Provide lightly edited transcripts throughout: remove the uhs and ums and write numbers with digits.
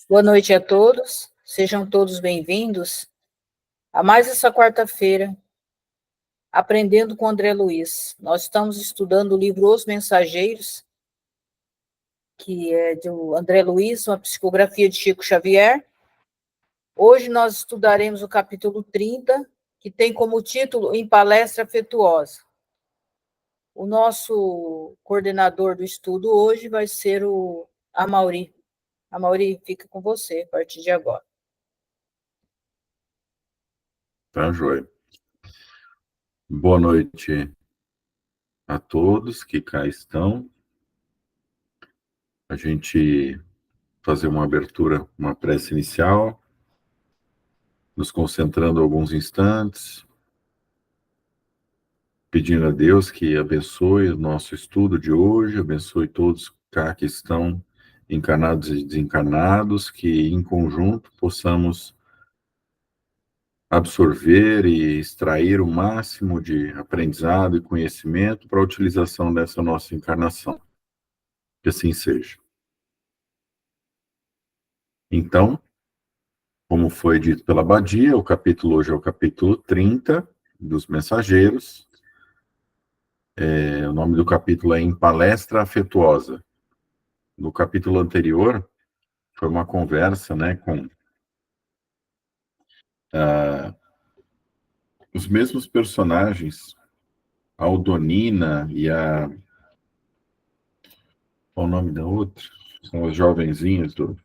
Boa noite a todos, sejam todos bem-vindos a mais essa quarta-feira, Aprendendo com André Luiz. Nós estamos estudando o livro Os Mensageiros, que é do André Luiz, uma psicografia de Chico Xavier. Hoje nós estudaremos o capítulo 30, que tem como título Em Palestra Afetuosa. O nosso coordenador do estudo hoje vai ser o Amaury. Amaury, fica com você a partir de agora. Tá, joia. Boa noite a todos que cá estão. A gente fazer uma abertura, uma prece inicial, nos concentrando alguns instantes, pedindo a Deus que abençoe o nosso estudo de hoje, abençoe todos cá que estão encarnados e desencarnados, que em conjunto possamos absorver e extrair o máximo de aprendizado e conhecimento para a utilização dessa nossa encarnação. Que assim seja. Então, como foi dito pela Abadia, o capítulo hoje é o capítulo 30 dos Mensageiros. O nome do capítulo é Em Palestra Afetuosa. No capítulo anterior, foi uma conversa, né, com os mesmos personagens, a Aldonina e a... Qual o nome da outra? São as jovenzinhas do...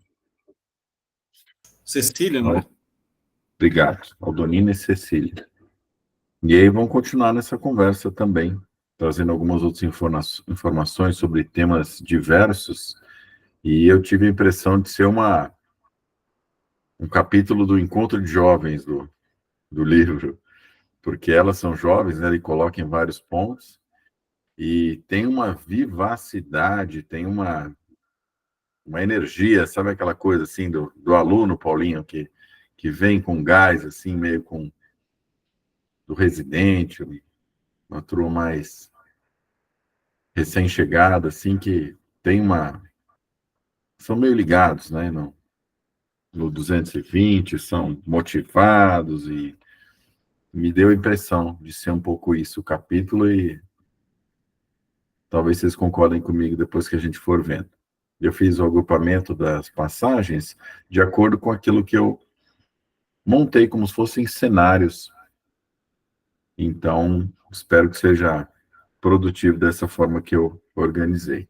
Cecília, não é? Obrigado. Aldonina e Cecília. E aí vão continuar nessa conversa também, trazendo algumas outras informações sobre temas diversos. E eu tive a impressão de ser um capítulo do encontro de jovens do livro, porque elas são jovens, né, ele coloca em vários pontos, e tem uma vivacidade, tem uma energia, sabe aquela coisa assim do aluno, Paulinho, que vem com gás, assim, meio com do residente, uma turma mais recém-chegada, assim, que tem são meio ligados, né, no 220, são motivados, e me deu a impressão de ser um pouco isso o capítulo, e talvez vocês concordem comigo depois que a gente for vendo. Eu fiz o agrupamento das passagens de acordo com aquilo que eu montei, como se fossem cenários. Então, espero que seja produtivo dessa forma que eu organizei.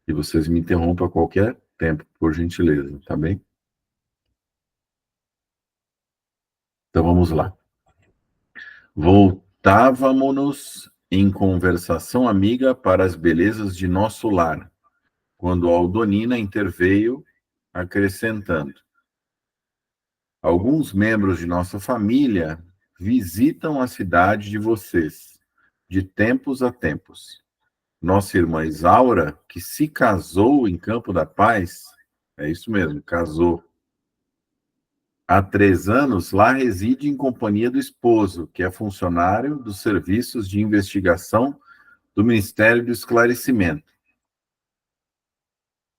E vocês me interrompam a qualquer tempo, por gentileza, tá bem? Então, vamos lá. Voltávamos em conversação amiga para as belezas de nosso lar, quando Aldonina interveio, acrescentando: alguns membros de nossa família visitam a cidade de vocês, de tempos a tempos. Nossa irmã Isaura, que se casou em Campo da Paz, é isso mesmo, casou. Há 3 anos, lá reside em companhia do esposo, que é funcionário dos serviços de investigação do Ministério do Esclarecimento.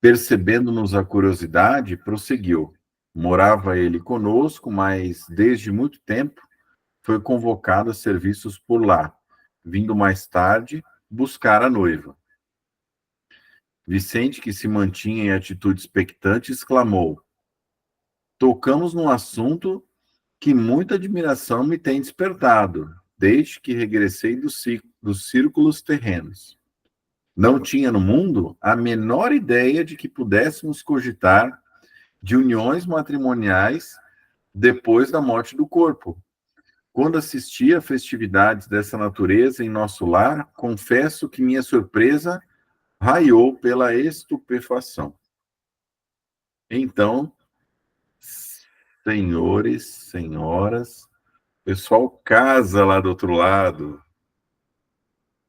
Percebendo-nos a curiosidade, prosseguiu. Morava ele conosco, mas desde muito tempo foi convocado a serviços por lá, vindo mais tarde buscar a noiva. Vicente, que se mantinha em atitude expectante, exclamou: tocamos num assunto que muita admiração me tem despertado, desde que regressei dos círculos terrenos. Não tinha no mundo a menor ideia de que pudéssemos cogitar de uniões matrimoniais depois da morte do corpo. Quando assisti a festividades dessa natureza em nosso lar, confesso que minha surpresa raiou pela estupefação. Então, senhores, senhoras, o pessoal casa lá do outro lado.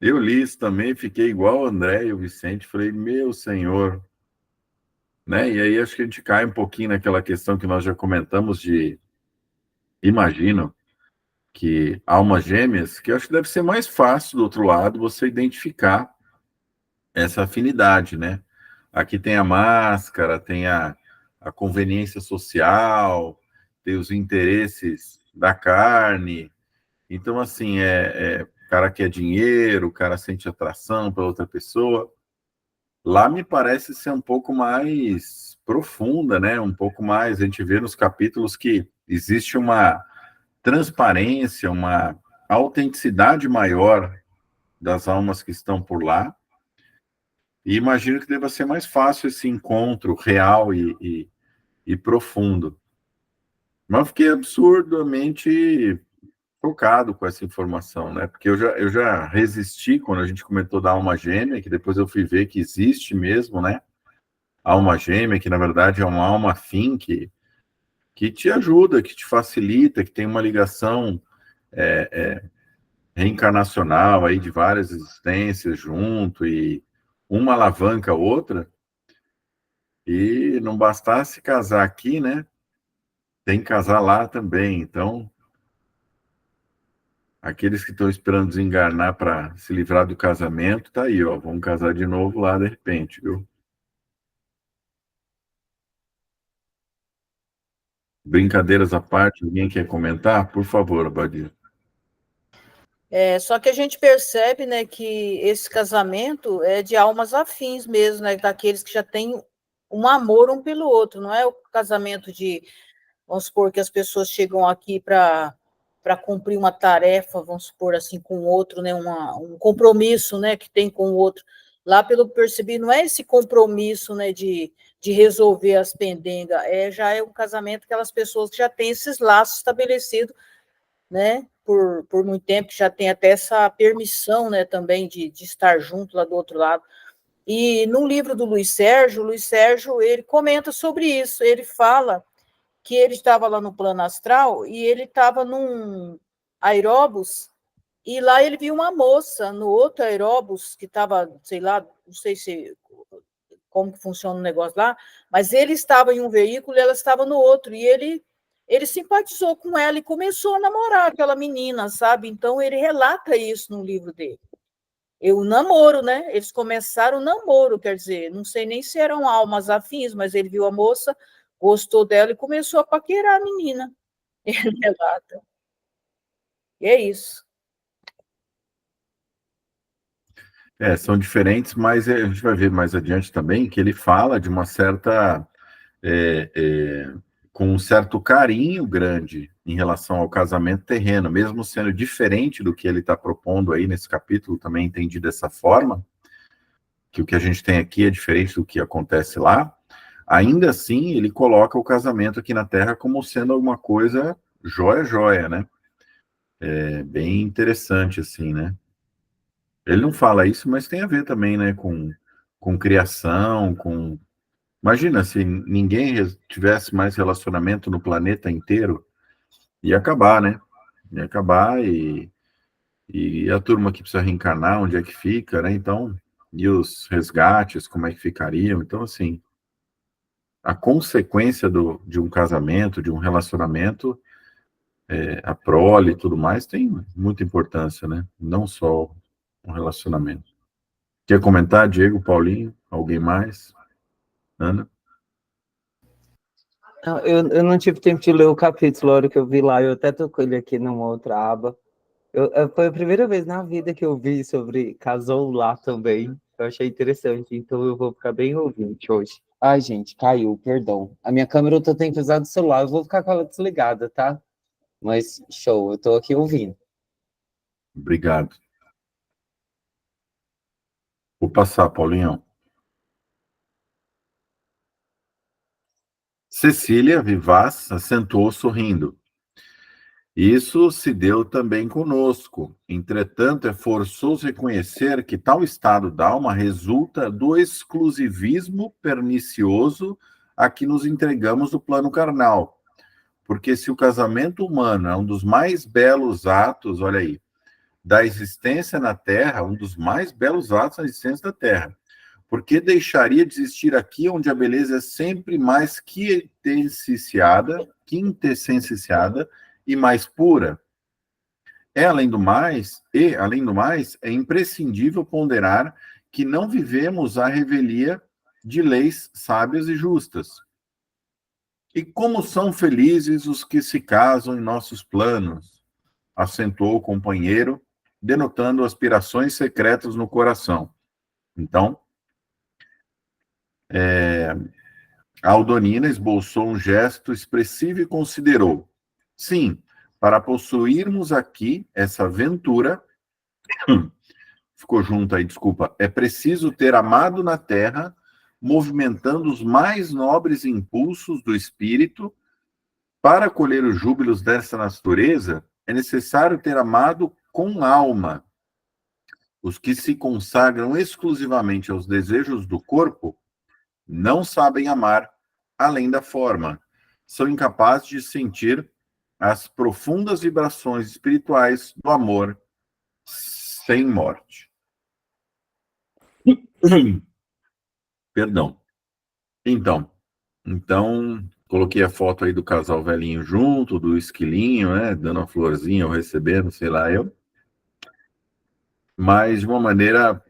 Eu li isso também, fiquei igual o André e o Vicente, falei, meu senhor, né? E aí acho que a gente cai um pouquinho naquela questão que nós já comentamos de, imagino, que almas gêmeas, que eu acho que deve ser mais fácil do outro lado você identificar essa afinidade, né? Aqui tem a máscara, tem a conveniência social, tem os interesses da carne. Então, assim, o cara quer dinheiro, o cara sente atração para outra pessoa. Lá me parece ser um pouco mais profunda, né? Um pouco mais, a gente vê nos capítulos que existe uma transparência, uma autenticidade maior das almas que estão por lá. E imagino que deva ser mais fácil esse encontro real e profundo. Mas eu fiquei absurdamente chocado com essa informação, né? Porque eu já resisti quando a gente comentou da alma gêmea, que depois eu fui ver que existe mesmo, né? Alma gêmea, que na verdade é uma alma afim, que te ajuda, que te facilita, que tem uma ligação reencarnacional aí de várias existências junto, e uma alavanca a outra. E não bastasse casar aqui, né? Tem que casar lá também. Então, aqueles que estão esperando desenganar para se livrar do casamento, tá aí, ó. Vamos casar de novo lá de repente, viu? Brincadeiras à parte, alguém quer comentar? Por favor, Abadia. Só que a gente percebe, né, que esse casamento é de almas afins mesmo, né, daqueles que já têm um amor um pelo outro, não é o casamento de, vamos supor, que as pessoas chegam aqui para cumprir uma tarefa, vamos supor assim, com o outro, né, um compromisso, né, que tem com o outro. Lá, pelo que percebi, não é esse compromisso, né, de resolver as pendengas, já é um casamento que aquelas pessoas que já têm esses laços estabelecidos, né, por muito tempo, que já tem até essa permissão, né, também de estar junto lá do outro lado. E no livro do Luiz Sérgio, ele comenta sobre isso, ele fala que ele estava lá no plano astral e ele estava num aeróbus, e lá ele viu uma moça no outro aeróbus que estava, sei lá, não sei se como que funciona o negócio lá, mas ele estava em um veículo e ela estava no outro, e ele simpatizou com ela e começou a namorar aquela menina, sabe? Então ele relata isso no livro dele. O namoro, né? Eles começaram o namoro, quer dizer, não sei nem se eram almas afins, mas ele viu a moça, gostou dela e começou a paquerar a menina. Ele relata. E é isso. São diferentes, mas a gente vai ver mais adiante também que ele fala de uma certa com um certo carinho grande em relação ao casamento terreno, mesmo sendo diferente do que ele está propondo aí nesse capítulo, também entendi dessa forma, que o que a gente tem aqui é diferente do que acontece lá. Ainda assim, ele coloca o casamento aqui na Terra como sendo alguma coisa joia, né? É bem interessante, assim, né? Ele não fala isso, mas tem a ver também, né, com criação, com... Imagina se ninguém tivesse mais relacionamento no planeta inteiro, ia acabar, né? Ia acabar e a turma que precisa reencarnar, onde é que fica, né? Então, e os resgates, como é que ficariam? Então, assim, a consequência de um casamento, de um relacionamento, a prole e tudo mais, tem muita importância, né? Não só um relacionamento. Quer comentar, Diego, Paulinho? Alguém mais? Ana? Não, eu não tive tempo de ler o capítulo, a hora que eu vi lá, eu até tô com ele aqui numa outra aba. Foi a primeira vez na vida que eu vi sobre casou lá também. Eu achei interessante, então eu vou ficar bem ouvinte hoje. Ai, gente, caiu, perdão. A minha câmera eu tô tendo que usar do celular, eu vou ficar com ela desligada, tá? Mas show, eu tô aqui ouvindo. Obrigado. Vou passar, Paulinho. Cecília, vivaz, assentou sorrindo. Isso se deu também conosco. Entretanto, é forçoso reconhecer que tal estado da alma resulta do exclusivismo pernicioso a que nos entregamos do plano carnal. Porque se o casamento humano é um dos mais belos atos, olha aí, da existência na Terra, um dos mais belos atos da existência da Terra, por que deixaria de existir aqui onde a beleza é sempre mais quintessenciada e mais pura? Além do mais, é imprescindível ponderar que não vivemos a revelia de leis sábias e justas. E como são felizes os que se casam em nossos planos, acentuou o companheiro, denotando aspirações secretas no coração. Então, a Aldonina esboçou um gesto expressivo e considerou: sim, para possuirmos aqui essa aventura, ficou junto aí, desculpa, é preciso ter amado na terra, movimentando os mais nobres impulsos do espírito. Para colher os júbilos dessa natureza, é necessário ter amado com alma. Os que se consagram exclusivamente aos desejos do corpo não sabem amar além da forma. São incapazes de sentir as profundas vibrações espirituais do amor sem morte. Perdão. Então, coloquei a foto aí do casal velhinho junto, do esquilinho, né, dando a florzinha ou recebendo, sei lá eu. Mas de uma maneira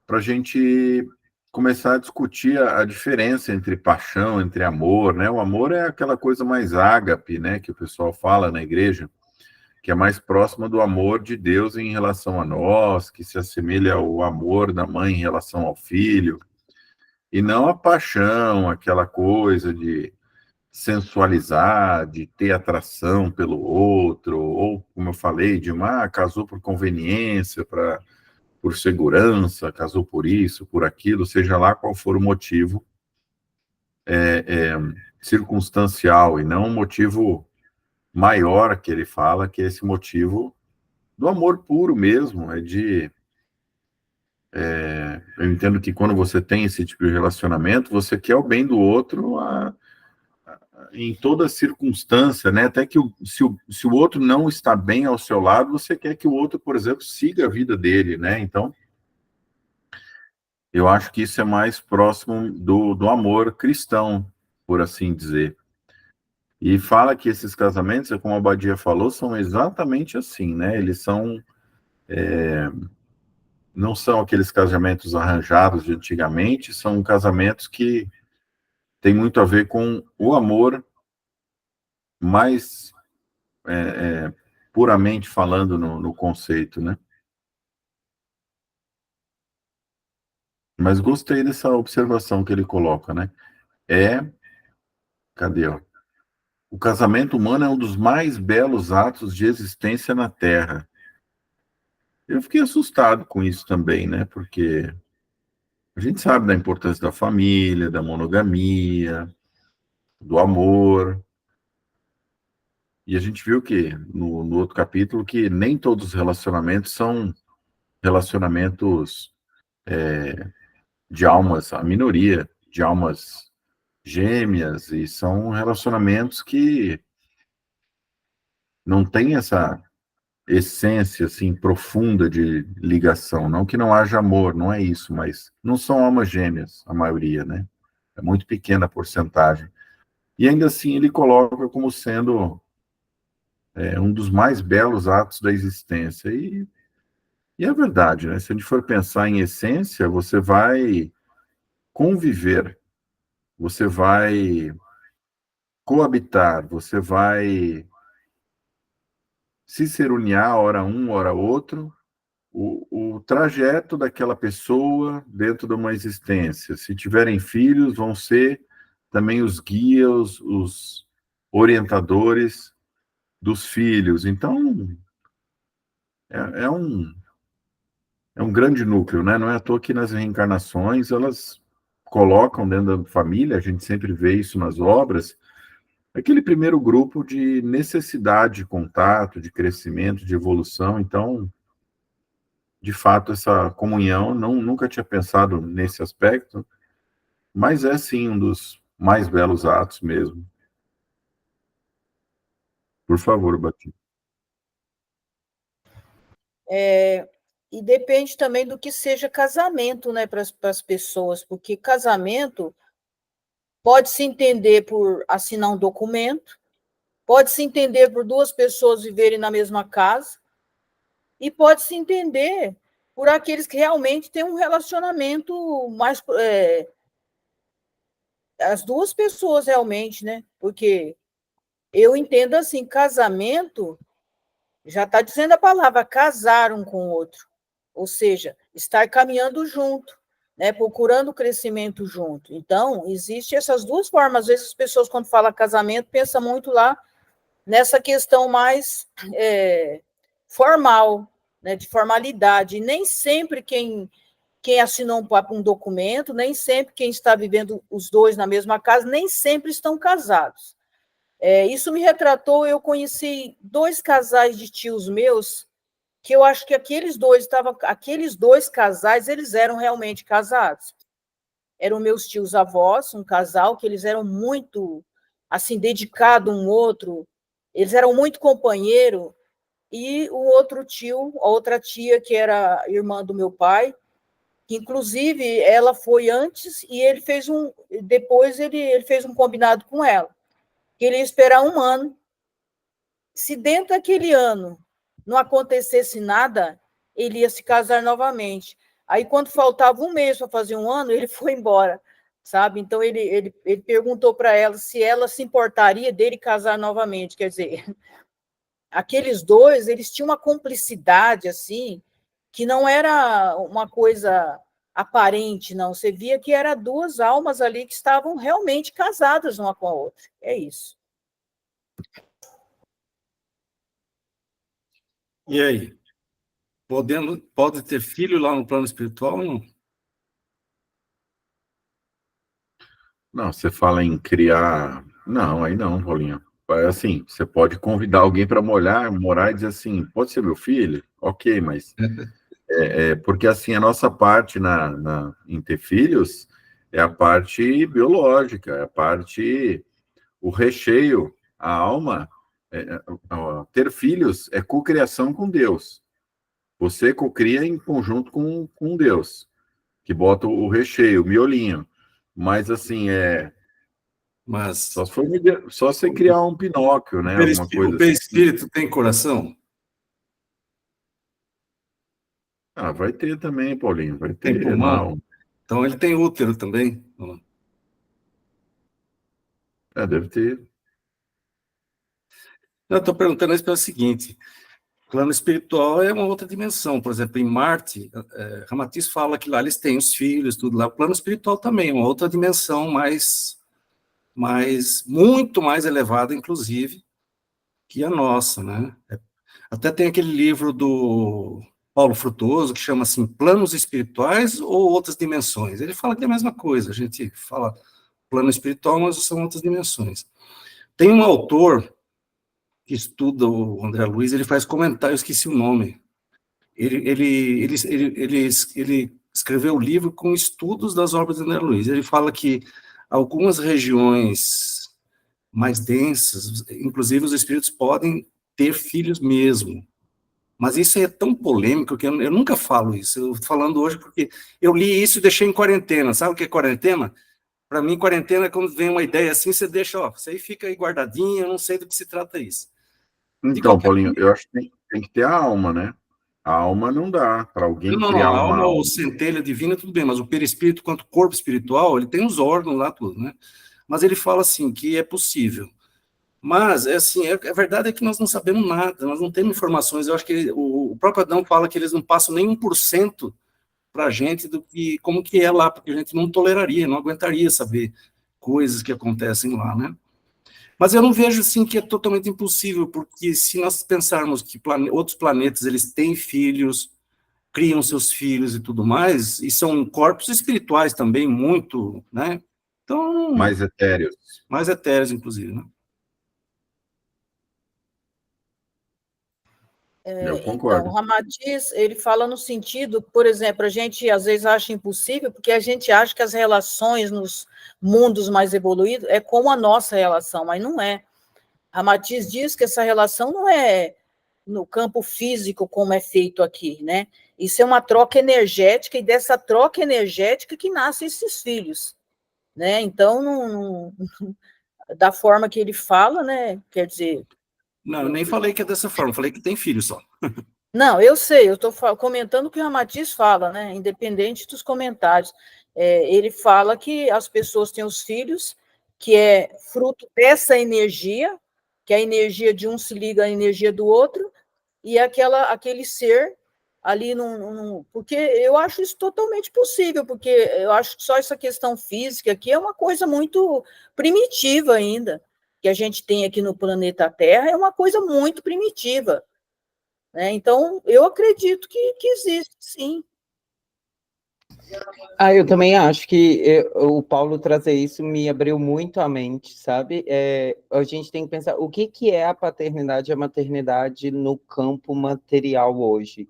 para a gente começar a discutir a diferença entre paixão, entre amor, né? O amor é aquela coisa mais ágape, né, que o pessoal fala na igreja, que é mais próxima do amor de Deus em relação a nós, que se assemelha ao amor da mãe em relação ao filho, e não a paixão, aquela coisa de sensualizar, de ter atração pelo outro, ou, como eu falei, de casou por conveniência, por segurança, casou por isso, por aquilo, seja lá qual for o motivo circunstancial, e não um motivo maior que ele fala, que é esse motivo do amor puro mesmo, eu entendo que quando você tem esse tipo de relacionamento, você quer o bem do outro em toda circunstância, né? Até que se o outro não está bem ao seu lado, você quer que o outro, por exemplo, siga a vida dele, né? Então, eu acho que isso é mais próximo do amor cristão, por assim dizer. E fala que esses casamentos, como a Abadia falou, são exatamente assim, né? Eles são... não são aqueles casamentos arranjados de antigamente, são casamentos que têm muito a ver com o amor mais puramente falando no conceito, né? Mas gostei dessa observação que ele coloca, né? Cadê, ó? O casamento humano é um dos mais belos atos de existência na Terra. Eu fiquei assustado com isso também, né? Porque a gente sabe da importância da família, da monogamia, do amor. E a gente viu que, no outro capítulo, que nem todos os relacionamentos são relacionamentos de almas, a minoria de almas gêmeas, e são relacionamentos que não têm essa essência assim profunda de ligação, não que não haja amor, não é isso, mas não são almas gêmeas, a maioria, né? É muito pequena a porcentagem. E ainda assim ele coloca como sendo um dos mais belos atos da existência. E é verdade, né? Se a gente for pensar em essência, você vai conviver, você vai coabitar, você vai se seruniar, hora um, hora outro, o trajeto daquela pessoa dentro de uma existência. Se tiverem filhos, vão ser também os guias, os orientadores dos filhos. Então, é um grande núcleo, né? Não é à toa que nas reencarnações elas colocam dentro da família, a gente sempre vê isso nas obras, aquele primeiro grupo de necessidade de contato, de crescimento, de evolução. Então, de fato, essa comunhão, nunca tinha pensado nesse aspecto, mas é sim um dos mais belos atos mesmo. Por favor, Batista. E depende também do que seja casamento, né, para as pessoas, porque casamento pode se entender por assinar um documento, pode se entender por duas pessoas viverem na mesma casa, e pode se entender por aqueles que realmente têm um relacionamento mais as duas pessoas realmente, né? Porque eu entendo assim, casamento, já está dizendo a palavra, casar um com o outro. Ou seja, estar caminhando junto, né? Procurando crescimento junto. Então, existe essas duas formas. Às vezes as pessoas, quando falam casamento, pensam muito lá nessa questão mais formal, né? De formalidade. E nem sempre quem assinou um documento, nem sempre quem está vivendo os dois na mesma casa, nem sempre estão casados. Isso me retratou, eu conheci 2 casais de tios meus, que eu acho que aqueles dois casais, eles eram realmente casados. Eram meus tios avós, um casal, que eles eram muito, assim, dedicados um ao outro, eles eram muito companheiro, e o outro tio, a outra tia, que era irmã do meu pai, inclusive, ela foi antes e depois ele fez um combinado com ela, que ele ia esperar 1 ano. Se dentro daquele ano não acontecesse nada, ele ia se casar novamente. Aí, quando faltava 1 mês para fazer 1 ano, ele foi embora, sabe? Então, ele perguntou para ela se ela se importaria dele casar novamente. Quer dizer, aqueles dois, eles tinham uma cumplicidade, assim, que não era uma coisa aparente, não. Você via que eram 2 almas ali que estavam realmente casadas uma com a outra. É isso. E aí? Pode ter filho lá no plano espiritual ou não? Não, você fala em criar. Não, aí não, Paulinho. É assim, você pode convidar alguém para morar e dizer assim, pode ser meu filho? Ok, mas porque assim, a nossa parte em ter filhos é a parte biológica, é a parte, o recheio, a alma. Ter filhos é cocriação com Deus. Você cocria em conjunto com Deus, que bota o recheio, o miolinho. Mas assim, Mas só você criar um Pinóquio, né? Alguma coisa o assim. perispírito tem coração? Ah, vai ter também, Paulinho, vai Tem ter, pulmão? não. Então ele tem útero também? Deve ter. Eu estou perguntando isso pelo seguinte: o plano espiritual é uma outra dimensão. Por exemplo, em Marte, Ramatiz fala que lá eles têm os filhos, tudo lá. O plano espiritual também é uma outra dimensão muito mais elevada, inclusive, que a nossa, né? Até tem aquele livro do Paulo Frutuoso que chama assim Planos Espirituais ou Outras Dimensões. Ele fala que é a mesma coisa. A gente fala plano espiritual, mas são outras dimensões. Tem um autor que estuda o André Luiz, ele faz comentário, eu esqueci o nome. Ele escreveu o livro com estudos das obras de André Luiz. Ele fala que algumas regiões mais densas, inclusive os espíritos podem ter filhos mesmo. Mas isso é tão polêmico que eu nunca falo isso. Eu estou falando hoje porque eu li isso e deixei em quarentena. Sabe o que é quarentena? Para mim, quarentena é quando vem uma ideia assim, você deixa, isso aí fica aí guardadinho, eu não sei do que se trata isso. Então, Paulinho, eu acho que tem que ter a alma, né? A alma não dá para alguém Não, criar a uma alma alma. ou centelha divina, tudo bem, mas o perispírito, quanto corpo espiritual, ele tem os órgãos lá, tudo, né? Mas ele fala assim, que é possível. Mas, a verdade é que nós não sabemos nada, nós não temos informações. Eu acho que o próprio Adão fala que eles não passam nem 1% para a gente do que, como que é lá, porque a gente não toleraria, não aguentaria saber coisas que acontecem lá, né? Mas eu não vejo, assim, que é totalmente impossível, porque se nós pensarmos que outros planetas, eles têm filhos, criam seus filhos e tudo mais, e são corpos espirituais também, muito, né? Então, Mais etéreos. mais etéreos, inclusive, né? Eu Então, o concordo. Ramatiz, ele fala no sentido, por exemplo, a gente às vezes acha impossível, porque a gente acha que as relações nos mundos mais evoluídos é como a nossa relação, mas não é. Ramatiz diz que essa relação não é no campo físico como é feito aqui, né? Isso é uma troca energética, e dessa troca energética que nascem esses filhos, né? Então, da forma que ele fala, né? Quer dizer... Não, eu nem falei que é dessa forma, falei que tem filho só. Não, eu sei, eu estou comentando o que o Ramatiz fala, né? Independente dos comentários. ele fala que as pessoas têm os filhos, que é fruto dessa energia, que a energia de um se liga à energia do outro, e aquele ser ali porque eu acho isso totalmente possível, porque eu acho que só essa questão física aqui é uma coisa muito primitiva ainda, que a gente tem aqui no planeta Terra, é uma coisa muito primitiva, né? Então, eu acredito que existe, sim. Eu também acho que o Paulo trazer isso me abriu muito a mente, sabe? A gente tem que pensar o que é a paternidade e a maternidade no campo material hoje.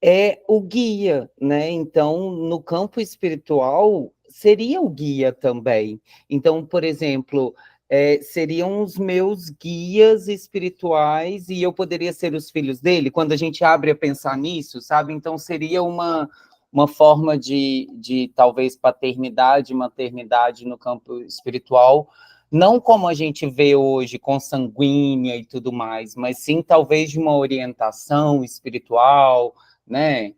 É o guia, né? Então, no campo espiritual, seria o guia também. Então, por exemplo, seriam os meus guias espirituais e eu poderia ser os filhos dele, quando a gente abre a pensar nisso, sabe? Então, seria uma forma de talvez paternidade, maternidade no campo espiritual, não como a gente vê hoje, consanguínea e tudo mais, mas sim talvez de uma orientação espiritual, né?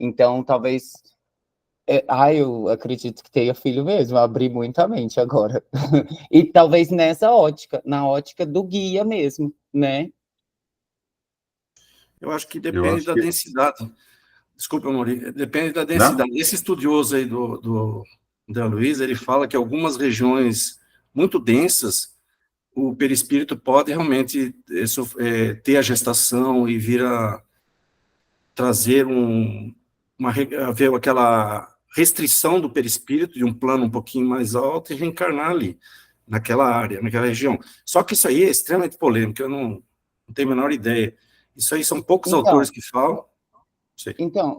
Então, talvez. Eu acredito que tenha filho mesmo, abri muito a mente agora. E talvez nessa ótica, na ótica do guia mesmo, né? Eu acho que Eu depende acho da que. densidade. Desculpa, Mauri, depende da Não? densidade. Esse estudioso aí da Luiz, ele fala que algumas regiões muito densas, o perispírito pode realmente ter a gestação e vir a trazer haver aquela restrição do perispírito de um plano um pouquinho mais alto e reencarnar ali, naquela área, naquela região. Só que isso aí é extremamente polêmico, eu não tenho a menor ideia. Isso aí são poucos autores Então, que falam. Sei.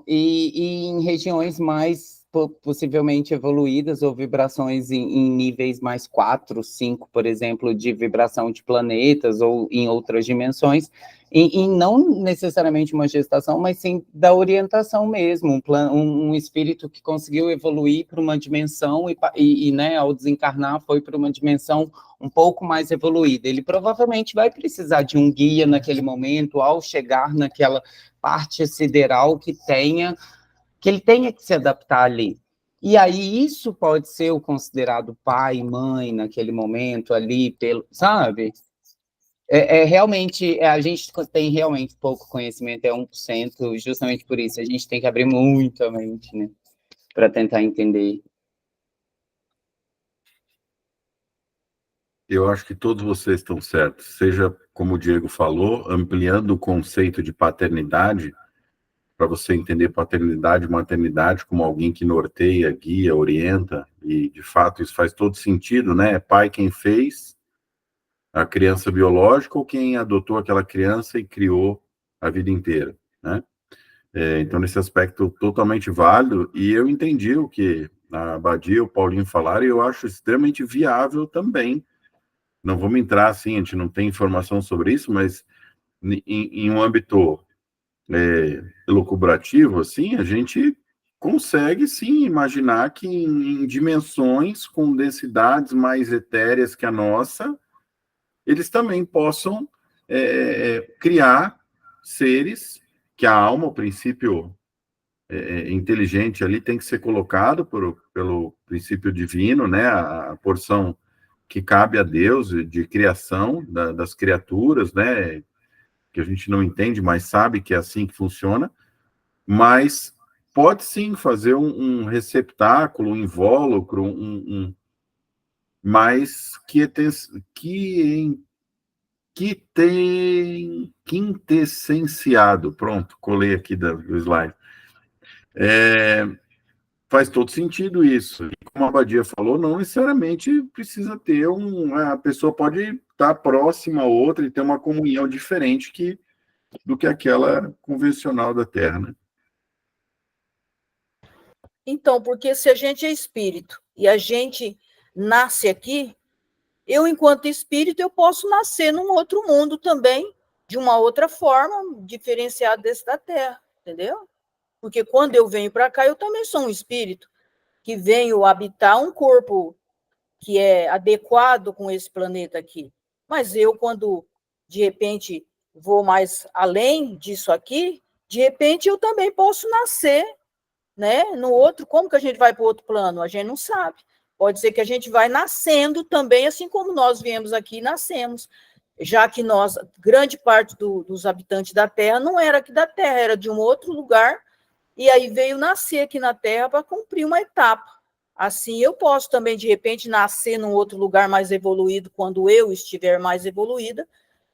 E em regiões mais possivelmente evoluídas ou vibrações em níveis mais 4, 5, por exemplo, de vibração de planetas ou em outras dimensões, e não necessariamente uma gestação, mas sim da orientação mesmo, um espírito que conseguiu evoluir para uma dimensão né, ao desencarnar foi para uma dimensão um pouco mais evoluída. Ele provavelmente vai precisar de um guia naquele momento, ao chegar naquela parte sideral que ele tenha que se adaptar ali. E aí isso pode ser o considerado pai, mãe naquele momento ali, sabe? Realmente, a gente tem realmente pouco conhecimento, é 1%, justamente por isso, a gente tem que abrir muito a mente, né? Para tentar entender. Eu acho que todos vocês estão certos. Seja, como o Diego falou, ampliando o conceito de paternidade, para você entender paternidade e maternidade como alguém que norteia, guia, orienta, e de fato isso faz todo sentido, né? É pai quem fez a criança biológica ou quem adotou aquela criança e criou a vida inteira, né? Então, nesse aspecto totalmente válido, e eu entendi o que a Badia e o Paulinho falaram, e eu acho extremamente viável também. Não vamos entrar assim, a gente não tem informação sobre isso, mas em um âmbito elucubrativo, assim, a gente consegue sim imaginar que em dimensões com densidades mais etéreas que a nossa, eles também possam criar seres que a alma, o princípio inteligente ali tem que ser colocado pelo princípio divino, né? A porção que cabe a Deus de criação das criaturas, né? Que a gente não entende, mas sabe que é assim que funciona. Mas pode sim fazer um receptáculo, um invólucro, mas que tem quintessenciado. Pronto, colei aqui do slide. Faz todo sentido isso. E como a Badia falou, não necessariamente precisa ter a pessoa pode estar próxima a outra e ter uma comunhão diferente do que aquela convencional da Terra, né? Então, porque se a gente é espírito e a gente nasce aqui, eu, enquanto espírito, eu posso nascer num outro mundo também, de uma outra forma, diferenciada desse da Terra, entendeu? Porque quando eu venho para cá, eu também sou um espírito que venho habitar um corpo que é adequado com esse planeta aqui. Mas eu, quando de repente vou mais além disso aqui, de repente eu também posso nascer né? No outro, como que a gente vai para o outro plano? A gente não sabe. Pode ser que a gente vai nascendo também, assim como nós viemos aqui e nascemos, já que nós, grande parte dos habitantes da Terra não era aqui da Terra, era de um outro lugar, e aí veio nascer aqui na Terra para cumprir uma etapa. Assim, eu posso também, de repente, nascer num outro lugar mais evoluído, quando eu estiver mais evoluída,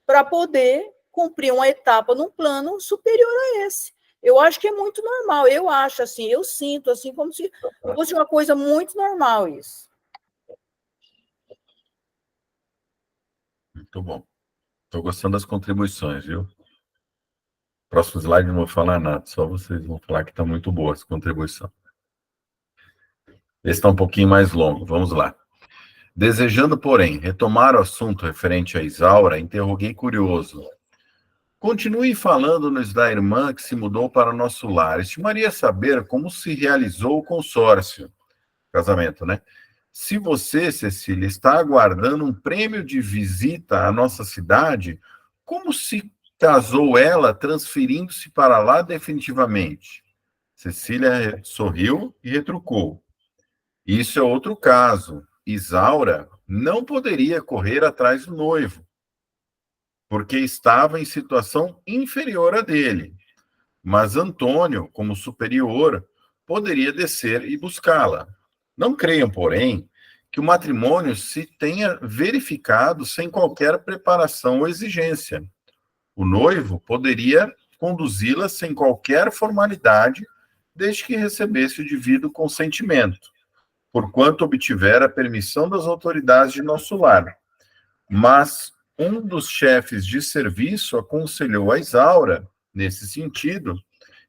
para poder cumprir uma etapa num plano superior a esse. Eu acho que é muito normal, eu acho assim, eu sinto assim, como se fosse uma coisa muito normal isso. Muito bom. Estou gostando das contribuições, viu? Próximo slide não vou falar nada, só vocês vão falar que está muito boa essa contribuição. Esse está um pouquinho mais longo, vamos lá. Desejando, porém, retomar o assunto referente a Isaura, interroguei curioso. Continue falando-nos da irmã que se mudou para o nosso lar. Estimaria saber como se realizou o consórcio. Casamento, né? Se você, Cecília, está aguardando um prêmio de visita à nossa cidade, como se casou ela transferindo-se para lá definitivamente? Cecília sorriu e retrucou. Isso é outro caso. Isaura não poderia correr atrás do noivo, porque estava em situação inferior à dele. Mas Antônio, como superior, poderia descer e buscá-la. Não creiam, porém, que o matrimônio se tenha verificado sem qualquer preparação ou exigência. O noivo poderia conduzi-la sem qualquer formalidade, desde que recebesse o devido consentimento, porquanto obtivera a permissão das autoridades de nosso lar. Mas um dos chefes de serviço aconselhou a Isaura, nesse sentido,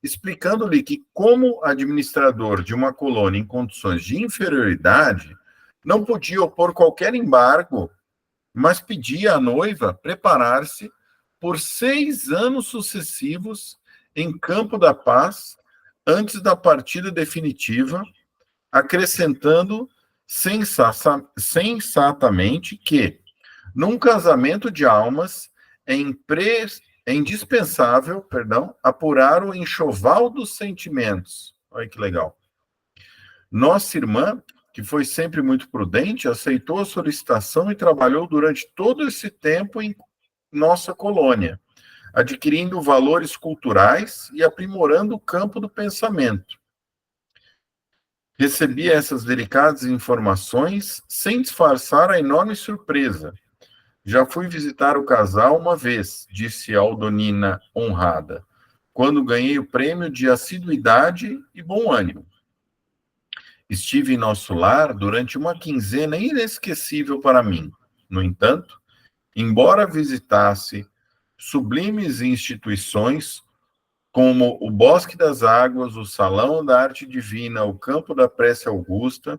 explicando-lhe que, como administrador de uma colônia em condições de inferioridade, não podia opor qualquer embargo, mas pedia à noiva preparar-se por 6 anos sucessivos em Campo da Paz, antes da partida definitiva, acrescentando sensatamente que, num casamento de almas, é indispensável, apurar o enxoval dos sentimentos. Olha que legal. Nossa irmã, que foi sempre muito prudente, aceitou a solicitação e trabalhou durante todo esse tempo em nossa colônia, adquirindo valores culturais e aprimorando o campo do pensamento. Recebi essas delicadas informações sem disfarçar a enorme surpresa. Já fui visitar o casal uma vez, disse Aldonina honrada, quando ganhei o prêmio de assiduidade e bom ânimo. Estive em nosso lar durante uma quinzena inesquecível para mim. No entanto, embora visitasse sublimes instituições como o Bosque das Águas, o Salão da Arte Divina, o Campo da Prece Augusta,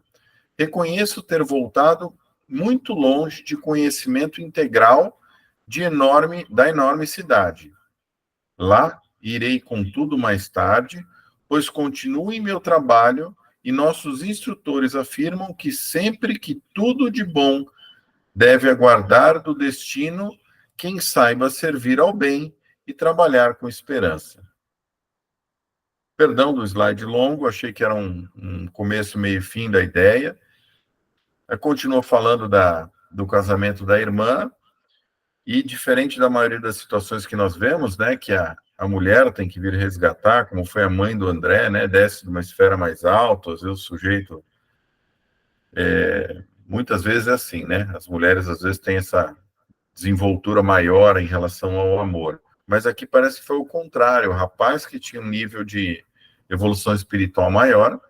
reconheço ter voltado muito longe de conhecimento integral da enorme cidade. Lá irei, contudo, mais tarde, pois continuo em meu trabalho e nossos instrutores afirmam que sempre que tudo de bom deve aguardar do destino quem saiba servir ao bem e trabalhar com esperança. Perdão do slide longo, achei que era um começo, meio e fim da ideia. Continuou falando do casamento da irmã, e diferente da maioria das situações que nós vemos, né, que a mulher tem que vir resgatar, como foi a mãe do André, né, desce de uma esfera mais alta, às vezes o sujeito, muitas vezes é assim, né, as mulheres às vezes têm essa desenvoltura maior em relação ao amor, mas aqui parece que foi o contrário, o rapaz que tinha um nível de evolução espiritual maior,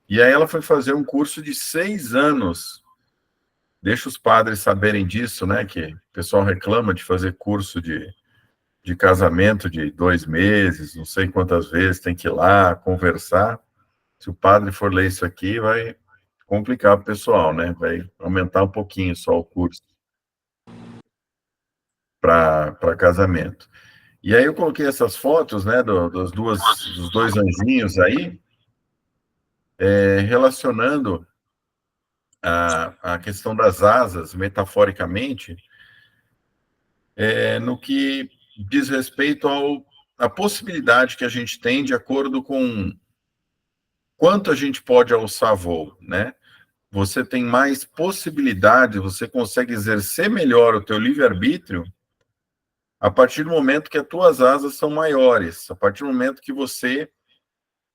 e aí ela foi fazer um curso de 6 anos. Deixa os padres saberem disso, né? Que o pessoal reclama de fazer curso de casamento de 2 meses, não sei quantas vezes, tem que ir lá conversar. Se o padre for ler isso aqui, vai complicar o pessoal, né? Vai aumentar um pouquinho só o curso para casamento. E aí eu coloquei essas fotos, né? Dos 2 anjinhos aí, relacionando a questão das asas, metaforicamente, no que diz respeito à possibilidade que a gente tem, de acordo com quanto a gente pode alçar voo, né? Você tem mais possibilidade, você consegue exercer melhor o teu livre-arbítrio a partir do momento que as tuas asas são maiores, a partir do momento que você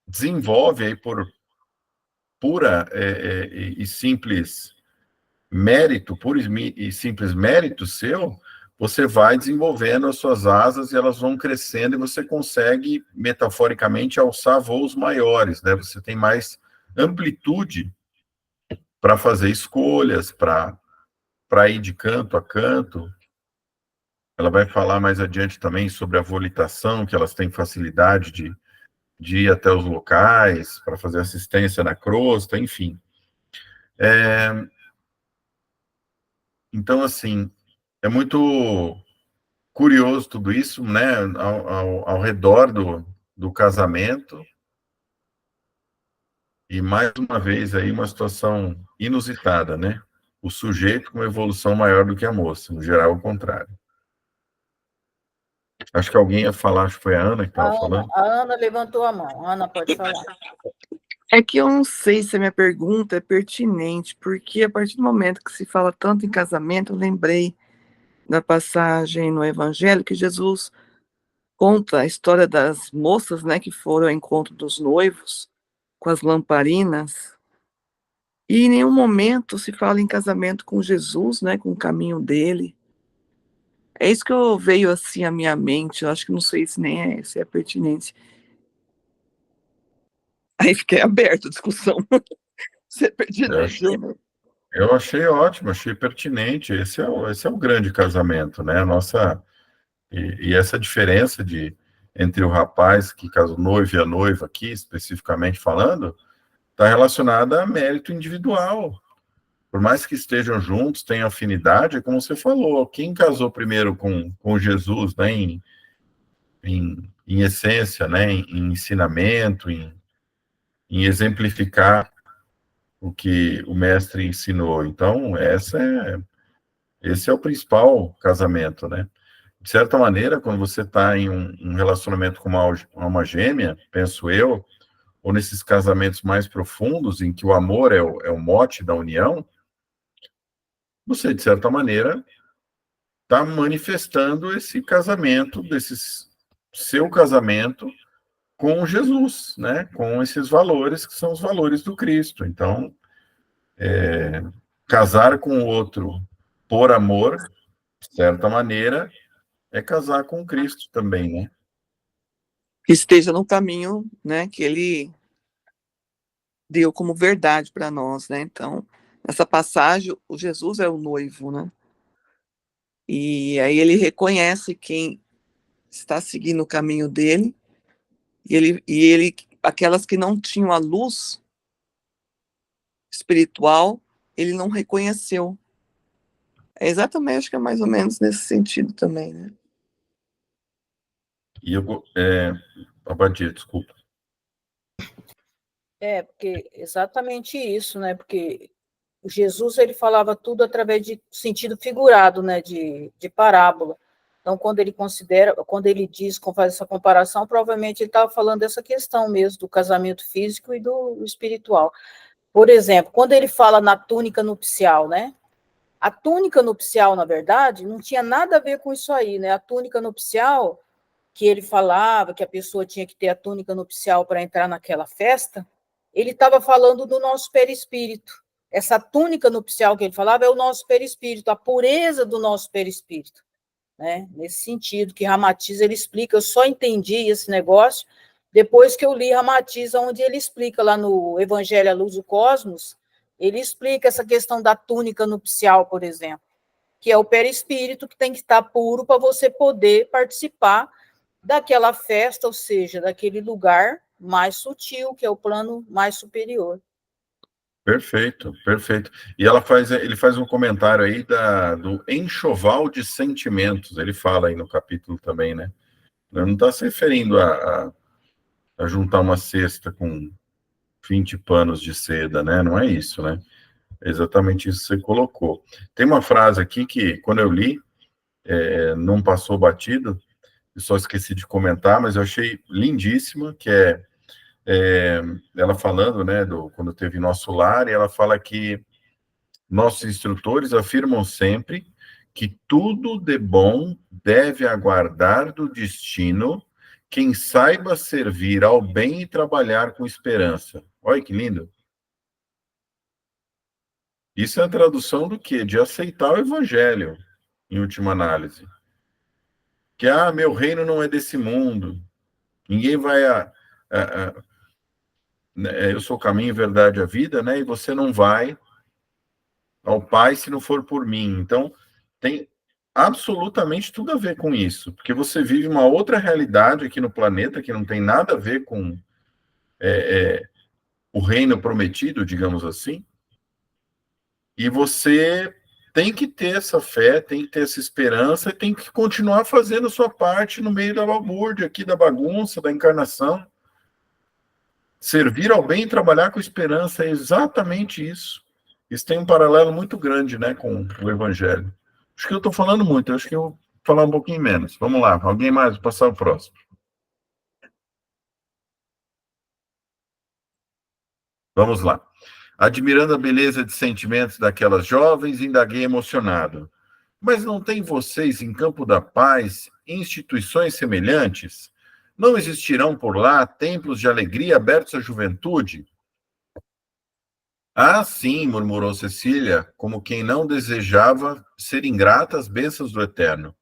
desenvolve aí por pura e simples mérito, puro e simples mérito seu, você vai desenvolvendo as suas asas e elas vão crescendo e você consegue, metaforicamente, alçar voos maiores, né? Você tem mais amplitude para fazer escolhas, para ir de canto a canto. Ela vai falar mais adiante também sobre a volitação, que elas têm facilidade de ir até os locais, para fazer assistência na crosta, enfim. Então, assim, é muito curioso tudo isso, né, ao redor do casamento, e mais uma vez aí uma situação inusitada, né? O sujeito com uma evolução maior do que a moça, no geral, o contrário. Acho que alguém ia falar, acho que foi a Ana que estava falando. A Ana levantou a mão. Ana, pode falar. É que eu não sei se a minha pergunta é pertinente, porque a partir do momento que se fala tanto em casamento, eu lembrei da passagem no Evangelho que Jesus conta a história das moças, né, que foram ao encontro dos noivos com as lamparinas, e em nenhum momento se fala em casamento com Jesus, né, com o caminho dele. É isso que veio assim à minha mente, eu acho que não sei se nem se é pertinente. Aí fiquei aberto a discussão. Se é pertinente ou não. Eu achei ótimo, achei pertinente. Esse é o grande casamento, né? E essa diferença entre o rapaz que casou, noivo e a noiva aqui, especificamente falando, está relacionada a mérito individual. Por mais que estejam juntos, tenham afinidade, é como você falou, quem casou primeiro com Jesus, né, em essência, né, em ensinamento, em exemplificar o que o mestre ensinou. Então, esse é o principal casamento, né? De certa maneira, quando você está em um relacionamento com uma alma gêmea, penso eu, ou nesses casamentos mais profundos, em que o amor é o mote da união, você, de certa maneira, está manifestando esse casamento, seu casamento com Jesus, né? Com esses valores que são os valores do Cristo. Então, casar com o outro por amor, de certa maneira, é casar com Cristo também, né? Que esteja no caminho, né, que ele deu como verdade para nós, né? Então, nessa passagem, o Jesus é o noivo, né? E aí ele reconhece quem está seguindo o caminho dele, e ele aquelas que não tinham a luz espiritual, ele não reconheceu. É exatamente, acho que é mais ou menos nesse sentido também, né? E Abadia, desculpa. Porque exatamente isso, né? Porque Jesus, ele falava tudo através de sentido figurado, né? De parábola. Então, quando ele diz, faz essa comparação, provavelmente ele estava falando dessa questão mesmo, do casamento físico e do espiritual. Por exemplo, quando ele fala na túnica nupcial, né? A túnica nupcial, na verdade, não tinha nada a ver com isso aí, né? A túnica nupcial, que ele falava que a pessoa tinha que ter a túnica nupcial para entrar naquela festa, ele estava falando do nosso perispírito. Essa túnica nupcial que ele falava é o nosso perispírito, a pureza do nosso perispírito, né? Nesse sentido que Ramatiz ele explica, eu só entendi esse negócio depois que eu li Ramatiz, onde ele explica lá no Evangelho à Luz do Cosmos, ele explica essa questão da túnica nupcial, por exemplo, que é o perispírito que tem que estar puro para você poder participar daquela festa, ou seja, daquele lugar mais sutil, que é o plano mais superior. Perfeito, perfeito. E ele faz um comentário aí do enxoval de sentimentos, ele fala aí no capítulo também, né? Não está se referindo a juntar uma cesta com 20 panos de seda, né? Não é isso, né? É exatamente isso que você colocou. Tem uma frase aqui que, quando eu li, não passou batido, eu só esqueci de comentar, mas eu achei lindíssima, que é: ela falando, né, quando teve Nosso Lar, e ela fala que nossos instrutores afirmam sempre que tudo de bom deve aguardar do destino quem saiba servir ao bem e trabalhar com esperança. Olha que lindo. Isso é a tradução do quê? De aceitar o evangelho, em última análise. Que, meu reino não é desse mundo. Ninguém vai eu sou o caminho, a verdade e a vida, né? E você não vai ao Pai se não for por mim. Então, tem absolutamente tudo a ver com isso, porque você vive uma outra realidade aqui no planeta que não tem nada a ver com o reino prometido, digamos assim, e você tem que ter essa fé, tem que ter essa esperança e tem que continuar fazendo a sua parte no meio da balbúrdia, aqui da bagunça, da encarnação. Servir ao bem e trabalhar com esperança é exatamente isso. Isso tem um paralelo muito grande, né, com o Evangelho. Acho que eu estou falando muito, acho que eu vou falar um pouquinho menos. Vamos lá, alguém mais? Vou passar o próximo. Vamos lá. Admirando a beleza de sentimentos daquelas jovens, indaguei emocionado. Mas não tem vocês, em Campo da Paz, instituições semelhantes? Não existirão por lá templos de alegria abertos à juventude? Ah, sim, murmurou Cecília, como quem não desejava ser ingrata às bênçãos do Eterno.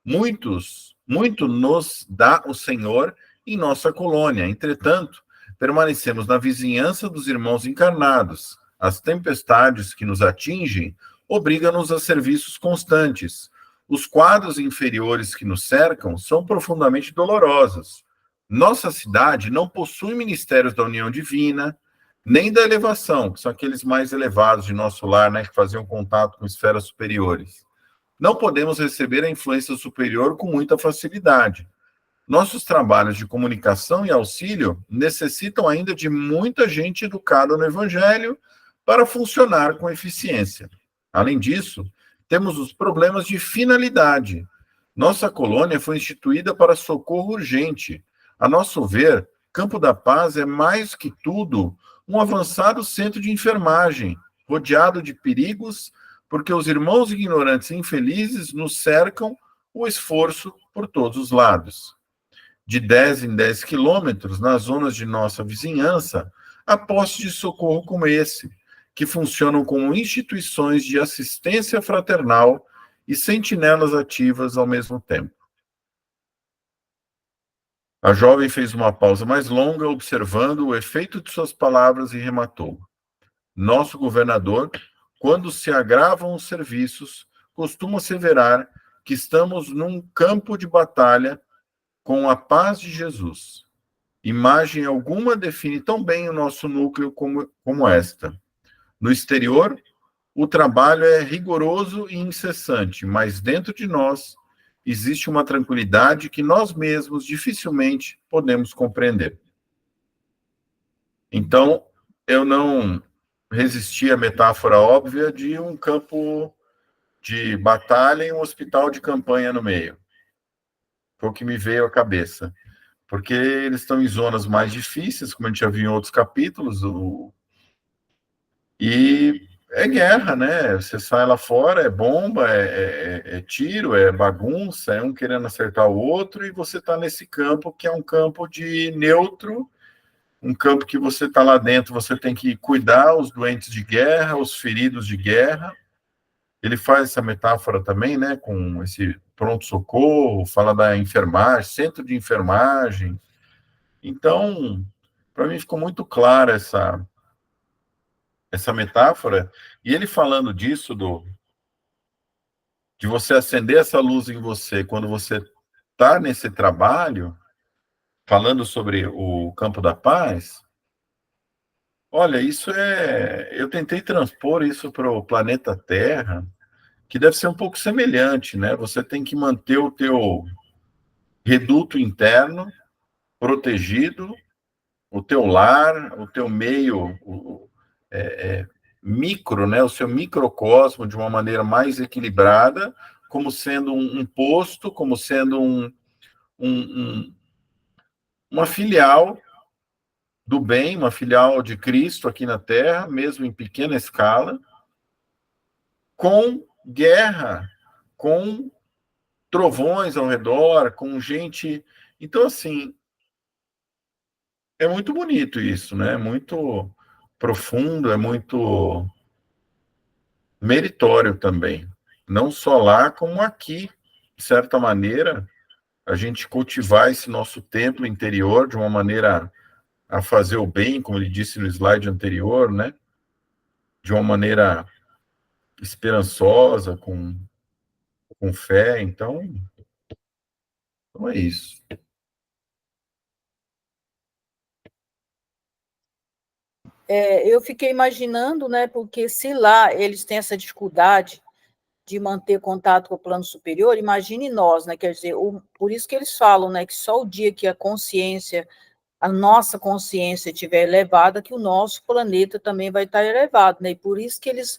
Muito nos dá o Senhor em nossa colônia. Entretanto, permanecemos na vizinhança dos irmãos encarnados. As tempestades que nos atingem obrigam-nos a serviços constantes. Os quadros inferiores que nos cercam são profundamente dolorosos. Nossa cidade não possui ministérios da união divina, nem da elevação, que são aqueles mais elevados de nosso lar, né, que faziam contato com esferas superiores. Não podemos receber a influência superior com muita facilidade. Nossos trabalhos de comunicação e auxílio necessitam ainda de muita gente educada no Evangelho para funcionar com eficiência. Além disso, temos os problemas de finalidade. Nossa colônia foi instituída para socorro urgente. A nosso ver, Campo da Paz é mais que tudo um avançado centro de enfermagem, rodeado de perigos, porque os irmãos ignorantes e infelizes nos cercam o esforço por todos os lados. De 10 em 10 quilômetros, nas zonas de nossa vizinhança, há postos de socorro como esse, que funcionam como instituições de assistência fraternal e sentinelas ativas ao mesmo tempo. A jovem fez uma pausa mais longa, observando o efeito de suas palavras e rematou. Nosso governador, quando se agravam os serviços, costuma asseverar que estamos num campo de batalha com a paz de Jesus. Imagem alguma define tão bem o nosso núcleo como esta. No exterior, o trabalho é rigoroso e incessante, mas dentro de nós existe uma tranquilidade que nós mesmos dificilmente podemos compreender. Então, eu não resisti à metáfora óbvia de um campo de batalha e um hospital de campanha no meio. Foi o que me veio à cabeça. Porque eles estão em zonas mais difíceis, como a gente já viu em outros capítulos, e é guerra, né? Você sai lá fora, é bomba, é tiro, é bagunça, é um querendo acertar o outro, e você está nesse campo que é um campo de neutro, um campo que você está lá dentro, você tem que cuidar os doentes de guerra, os feridos de guerra. Ele faz essa metáfora também, né, com esse pronto-socorro, fala da enfermagem, centro de enfermagem. Então, para mim ficou muito clara essa metáfora, e ele falando disso, de você acender essa luz em você quando você está nesse trabalho, falando sobre o campo da paz, olha, eu tentei transpor isso para o planeta Terra, que deve ser um pouco semelhante, né? Você tem que manter o teu reduto interno protegido, o teu lar, o teu meio micro, né, o seu microcosmo de uma maneira mais equilibrada, como sendo um posto, como sendo uma filial do bem, uma filial de Cristo aqui na Terra, mesmo em pequena escala, com guerra, com trovões ao redor, com gente... Então, assim, é muito bonito isso, né? É muito profundo, é muito meritório também. Não só lá, como aqui, de certa maneira, a gente cultivar esse nosso templo interior de uma maneira a fazer o bem, como ele disse no slide anterior, né? De uma maneira esperançosa, com fé. Então é isso. Eu fiquei imaginando, né, porque se lá eles têm essa dificuldade de manter contato com o plano superior, imagine nós, né, quer dizer, por isso que eles falam, né, que só o dia que a nossa consciência estiver elevada, que o nosso planeta também vai estar elevado, né, e por isso que eles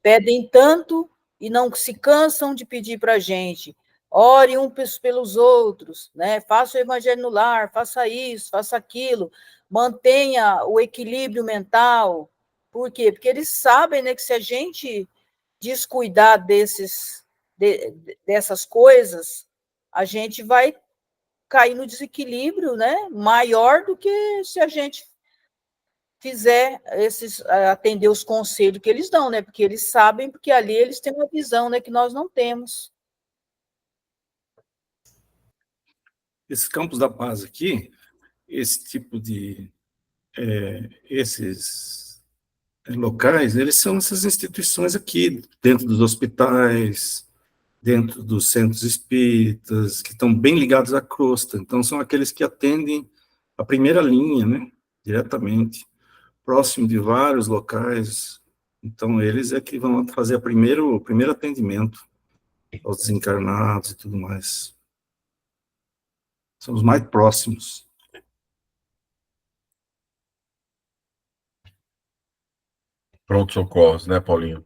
pedem tanto e não se cansam de pedir para a gente, ore uns pelos outros, né, faça o evangelho no lar, faça isso, faça aquilo, mantenha o equilíbrio mental. Por quê? Porque eles sabem, né, que se a gente descuidar dessas coisas, a gente vai cair no desequilíbrio, né, maior do que se a gente fizer atender os conselhos que eles dão, né, porque eles sabem, porque ali eles têm uma visão, né, que nós não temos. Esses campos da paz aqui, esse tipo de... esses locais, eles são essas instituições aqui, dentro dos hospitais, dentro dos centros espíritas, que estão bem ligados à crosta. Então, são aqueles que atendem a primeira linha, né, diretamente, próximo de vários locais. Então, eles é que vão fazer o primeiro atendimento aos desencarnados e tudo mais. São os mais próximos. Pronto-socorros, né, Paulinho?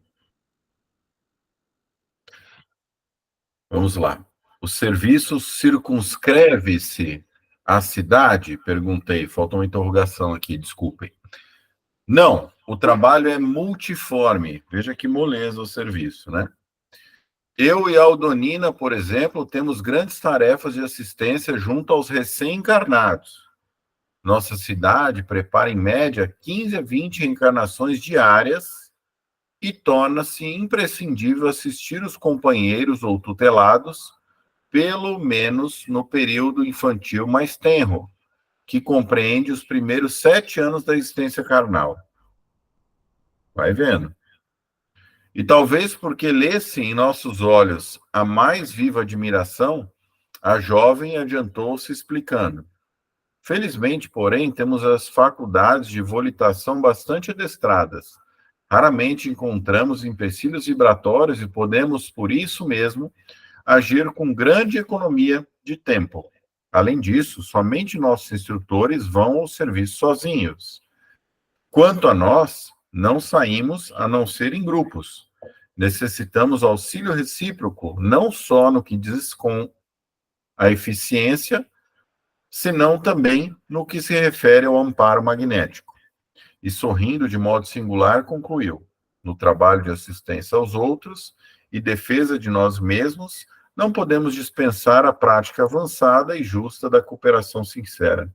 Vamos lá. O serviço circunscreve-se à cidade? Perguntei. Falta uma interrogação aqui, desculpem. Não, o trabalho é multiforme. Veja que moleza o serviço, né? Eu e a Aldonina, por exemplo, temos grandes tarefas de assistência junto aos recém-encarnados. Nossa cidade prepara, em média, 15 a 20 reencarnações diárias e torna-se imprescindível assistir os companheiros ou tutelados, pelo menos no período infantil mais tenro, que compreende os primeiros 7 anos da existência carnal. Vai vendo. E talvez porque lesse em nossos olhos a mais viva admiração, a jovem adiantou-se explicando. Felizmente, porém, temos as faculdades de volitação bastante adestradas. Raramente encontramos empecilhos vibratórios e podemos, por isso mesmo, agir com grande economia de tempo. Além disso, somente nossos instrutores vão ao serviço sozinhos. Quanto a nós, não saímos a não ser em grupos. Necessitamos auxílio recíproco, não só no que diz com a eficiência, senão também no que se refere ao amparo magnético. E sorrindo de modo singular, concluiu: no trabalho de assistência aos outros e defesa de nós mesmos, não podemos dispensar a prática avançada e justa da cooperação sincera.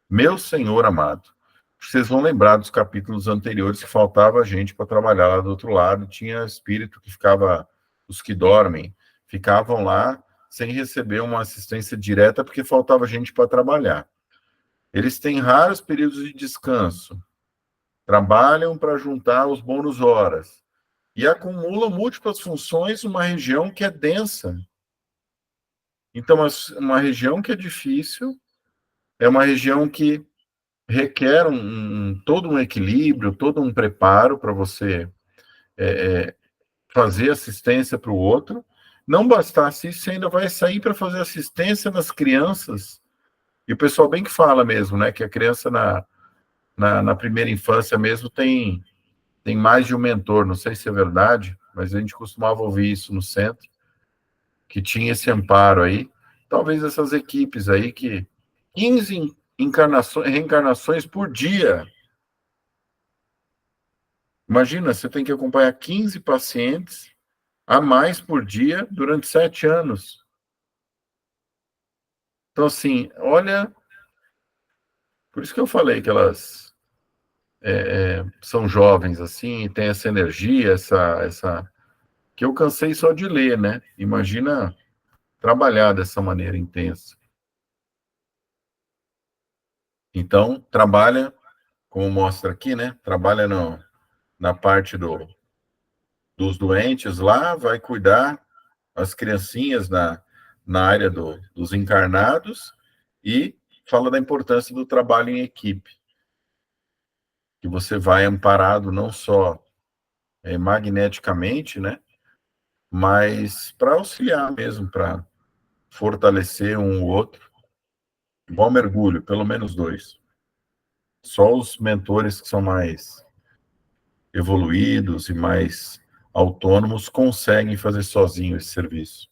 Meu Senhor amado, vocês vão lembrar dos capítulos anteriores que faltava gente para trabalhar lá do outro lado, tinha espírito que ficava, os que dormem, ficavam lá sem receber uma assistência direta porque faltava gente para trabalhar. Eles têm raros períodos de descanso, trabalham para juntar os bônus horas e acumulam múltiplas funções numa região que é densa. Então, uma região que é difícil, é uma região que requer todo um equilíbrio, todo um preparo para você fazer assistência para o outro. Não bastasse isso, você ainda vai sair para fazer assistência nas crianças. E o pessoal bem que fala mesmo, né? Que a criança na primeira infância mesmo tem mais de um mentor. Não sei se é verdade, mas a gente costumava ouvir isso no centro, que tinha esse amparo aí. Talvez essas equipes aí que 15 reencarnações por dia. Imagina, você tem que acompanhar 15 pacientes a mais por dia durante 7 anos. Então, assim, olha, por isso que eu falei que elas são jovens, assim, e têm essa energia, que eu cansei só de ler, né? Imagina trabalhar dessa maneira intensa. Então, trabalha, como mostra aqui, né? Trabalha na parte dos doentes lá, vai cuidar as criancinhas na área dos encarnados e fala da importância do trabalho em equipe, que você vai amparado não só magneticamente, né? Mas para auxiliar mesmo, para fortalecer um ou outro. Igual mergulho, pelo menos 2. Só os mentores que são mais evoluídos e mais autônomos conseguem fazer sozinho esse serviço.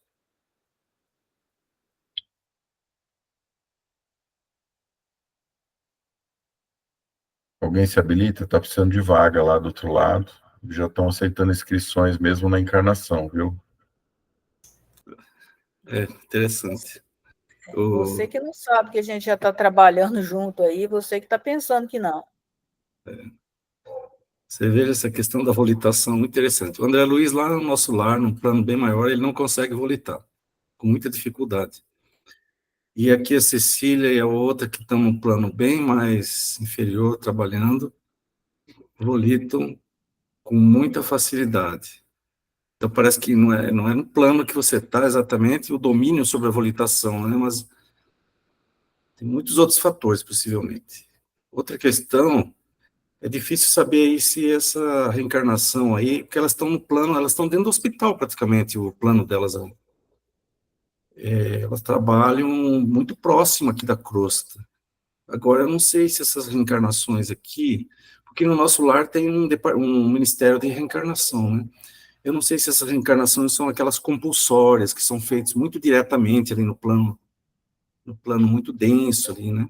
Alguém se habilita? Está precisando de vaga lá do outro lado. Já estão aceitando inscrições mesmo na encarnação, viu? Interessante. Você que não sabe que a gente já está trabalhando junto aí, você que está pensando que não. Você veja essa questão da volitação, muito interessante. O André Luiz, lá no nosso lar, num plano bem maior, ele não consegue volitar, com muita dificuldade. E aqui a Cecília e a outra, que estão num plano bem mais inferior, trabalhando, volitam com muita facilidade. Então, parece que não é no plano que você está exatamente o domínio sobre a volitação, né? Mas tem muitos outros fatores, possivelmente. Outra questão, é difícil saber aí se essa reencarnação aí, porque elas estão no plano, elas estão dentro do hospital praticamente, o plano delas aí. Elas trabalham muito próximo aqui da crosta. Agora, eu não sei se essas reencarnações aqui, porque no nosso lar tem um ministério de reencarnação, né? Eu não sei se essas reencarnações são aquelas compulsórias, que são feitas muito diretamente ali no plano muito denso ali, né?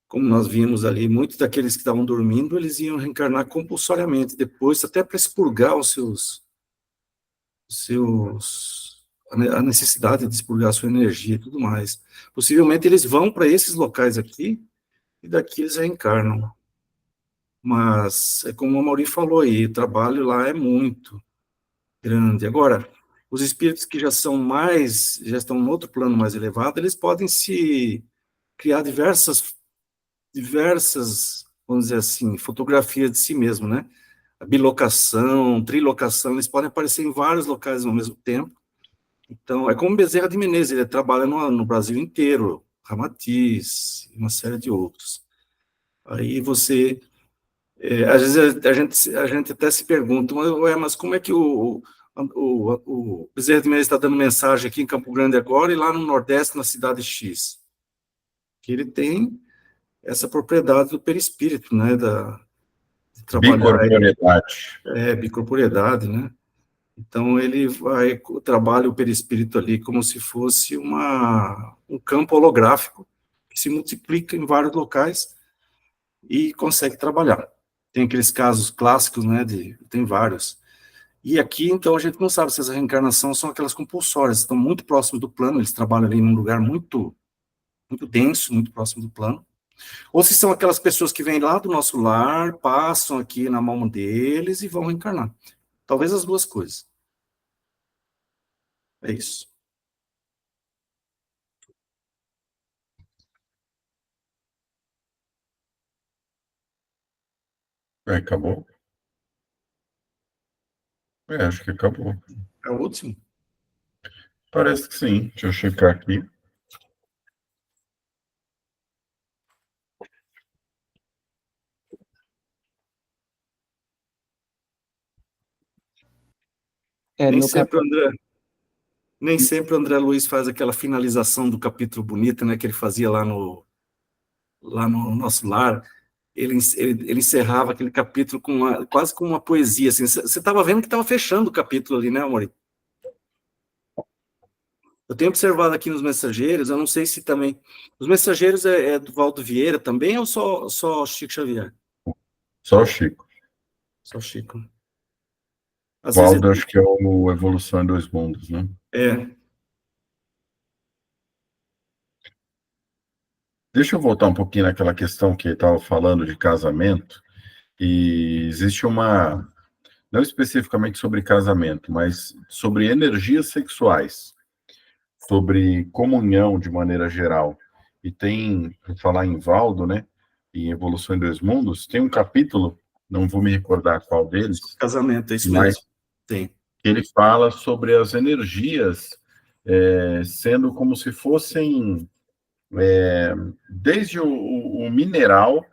Como nós vimos ali, muitos daqueles que estavam dormindo, eles iam reencarnar compulsoriamente depois, até para expurgar a necessidade de expurgar a sua energia e tudo mais. Possivelmente eles vão para esses locais aqui, e daqui eles reencarnam. Mas, é como o Mauri falou aí, o trabalho lá é muito grande. Agora, os espíritos que já estão em outro plano mais elevado, eles podem se criar diversas, vamos dizer assim, fotografias de si mesmo, né? A bilocação, trilocação, eles podem aparecer em vários locais ao mesmo tempo. Então, é como Bezerra de Menezes, ele trabalha no Brasil inteiro, Ramatiz, uma série de outros. Aí você, às vezes a gente até se pergunta, mas como é que o Bezerra de Menezes está dando mensagem aqui em Campo Grande agora e lá no Nordeste, na cidade X? Que ele tem essa propriedade do perispírito, né, de trabalhar. Bicorporeidade. Bicorporeidade, né? Então, ele trabalha o perispírito ali como se fosse um campo holográfico que se multiplica em vários locais e consegue trabalhar. Tem aqueles casos clássicos, né, tem vários. E aqui, então, a gente não sabe se as reencarnações são aquelas compulsórias, estão muito próximos do plano, eles trabalham ali num lugar muito, muito denso, muito próximo do plano, ou se são aquelas pessoas que vêm lá do nosso lar, passam aqui na mão deles e vão reencarnar. Talvez as duas coisas. É isso. Acabou? Acho que acabou. É o último? Parece que sim. Deixa eu checar aqui. Nem sempre o André Luiz faz aquela finalização do capítulo bonita, né, que ele fazia lá no nosso lar. Ele encerrava aquele capítulo quase com uma poesia, assim. Você estava vendo que estava fechando o capítulo ali, né, amor? Eu tenho observado aqui nos Mensageiros, eu não sei se também... Os Mensageiros é do Valdo Vieira também, ou só Chico Xavier? Só o Chico. Só Chico. Às vezes Valdo, acho que é o Evolução em Dois Mundos, né? Deixa eu voltar um pouquinho naquela questão que estava falando de casamento, e existe uma, não especificamente sobre casamento, mas sobre energias sexuais, sobre comunhão de maneira geral. E tem, por falar em Valdo, né, em Evolução em Dois Mundos, tem um capítulo, não vou me recordar qual deles, casamento, é isso mas mesmo. Tem. ele fala sobre as energias sendo como se fossem desde o mineral,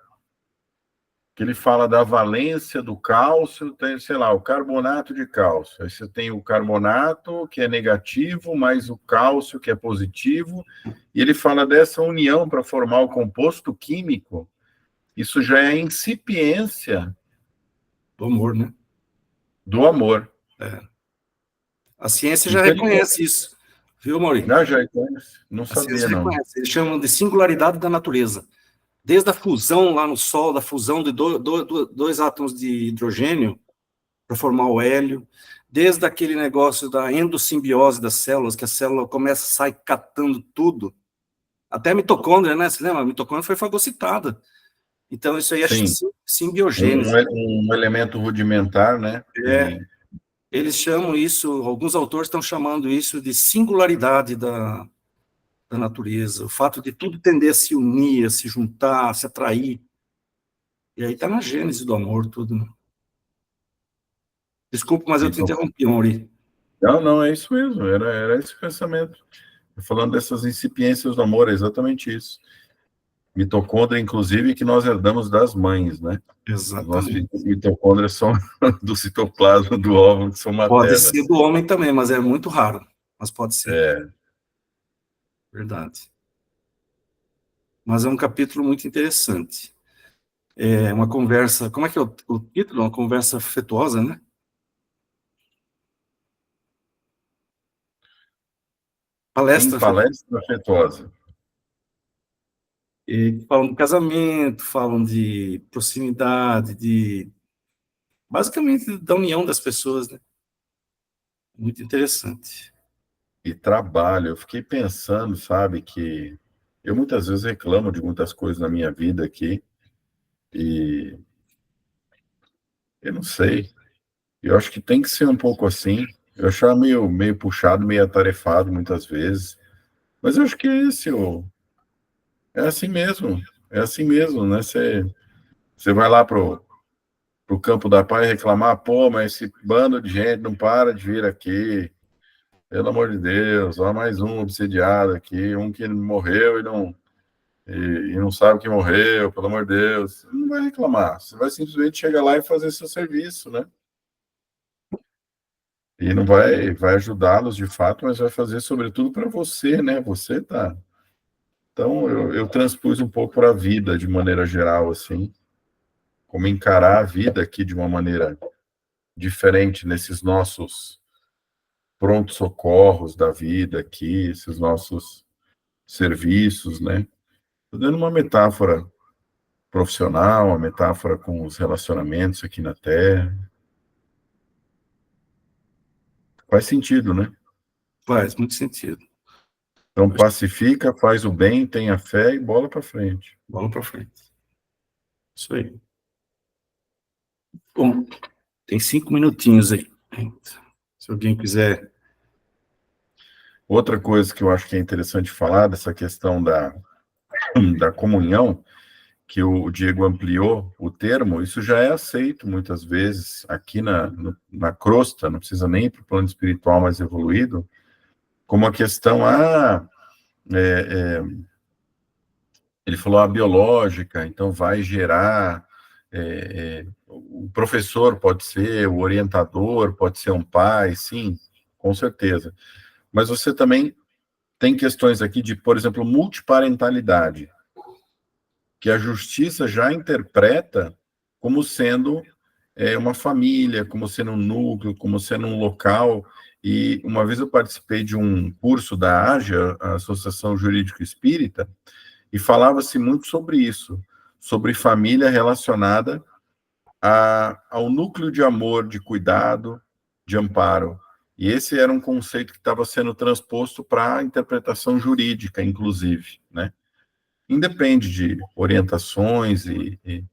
que ele fala da valência do cálcio, tem, sei lá, o carbonato de cálcio. Aí você tem o carbonato, que é negativo, mais o cálcio, que é positivo, e ele fala dessa união para formar o composto químico. Isso já é a incipiência Do amor, né? do amor. A ciência já Então, reconhece isso, viu, Maurício? já reconhece? Não A sabia, ciência não. reconhece. Eles chamam de singularidade da natureza. Desde a fusão lá no Sol, da fusão de dois átomos de hidrogênio para formar o hélio, desde aquele negócio da endossimbiose das células, que a célula começa a sair catando tudo, até a mitocôndria, né? Você lembra? A mitocôndria foi fagocitada. Então, isso aí é Sim. simbiogênese. Um elemento rudimentar, né? Eles chamam isso, alguns autores estão chamando isso de singularidade da natureza, o fato de tudo tender a se unir, a se juntar, a se atrair. E aí está na gênese do amor, tudo. Né? Desculpa, mas eu te interrompi, Mauri. Não, é isso mesmo, era esse pensamento. Falando dessas incipiências do amor, é exatamente isso. Mitocôndria, inclusive, que nós herdamos das mães, né? Exatamente. As mitocôndrias são do citoplasma do óvulo, que são maternas. Pode ser do homem também, mas é muito raro. Mas pode ser. Verdade. Mas é um capítulo muito interessante. É uma conversa... Como é que é o título? Uma conversa afetuosa, né? Palestra afetuosa. E falam de casamento, falam de proximidade, basicamente da união das pessoas, né? Muito interessante. E trabalho. Eu fiquei pensando, sabe, que eu muitas vezes reclamo de muitas coisas na minha vida aqui, e eu não sei. Eu acho que tem que ser um pouco assim. Eu achava meio puxado, meio atarefado muitas vezes. Mas eu acho que é esse, é assim mesmo. É assim mesmo, né? Você vai lá pro Campo da Paz reclamar, pô, mas esse bando de gente não para de vir aqui. Pelo amor de Deus, ó, mais um obsediado aqui, um que morreu e não sabe que morreu, pelo amor de Deus. Você não vai reclamar, você vai simplesmente chegar lá e fazer seu serviço, né? E não vai ajudá-los de fato, mas vai fazer sobretudo para você, né? Você tá. Então, eu transpus um pouco para a vida, de maneira geral, assim, como encarar a vida aqui de uma maneira diferente nesses nossos prontos-socorros da vida aqui, esses nossos serviços, né? Estou dando uma metáfora profissional, uma metáfora com os relacionamentos aqui na Terra. Faz sentido, né? Faz muito sentido. Então, pacifica, faz o bem, tenha fé e bola para frente. Bola para frente. Isso aí. Bom, tem 5 minutinhos aí. Se alguém quiser... Outra coisa que eu acho que é interessante falar, dessa questão da comunhão, que o Diego ampliou o termo, isso já é aceito muitas vezes aqui na crosta, não precisa nem ir para o plano espiritual mais evoluído, como a questão, ele falou a biológica, então vai gerar, o professor pode ser, o orientador pode ser um pai, sim, com certeza. Mas você também tem questões aqui de, por exemplo, multiparentalidade, que a justiça já interpreta como sendo uma família, como sendo um núcleo, como sendo um local E uma vez eu participei de um curso da AJA, a Associação Jurídico Espírita, e falava-se muito sobre isso, sobre família relacionada ao núcleo de amor, de cuidado, de amparo. E esse era um conceito que estava sendo transposto para a interpretação jurídica, inclusive, né? Independe de orientações e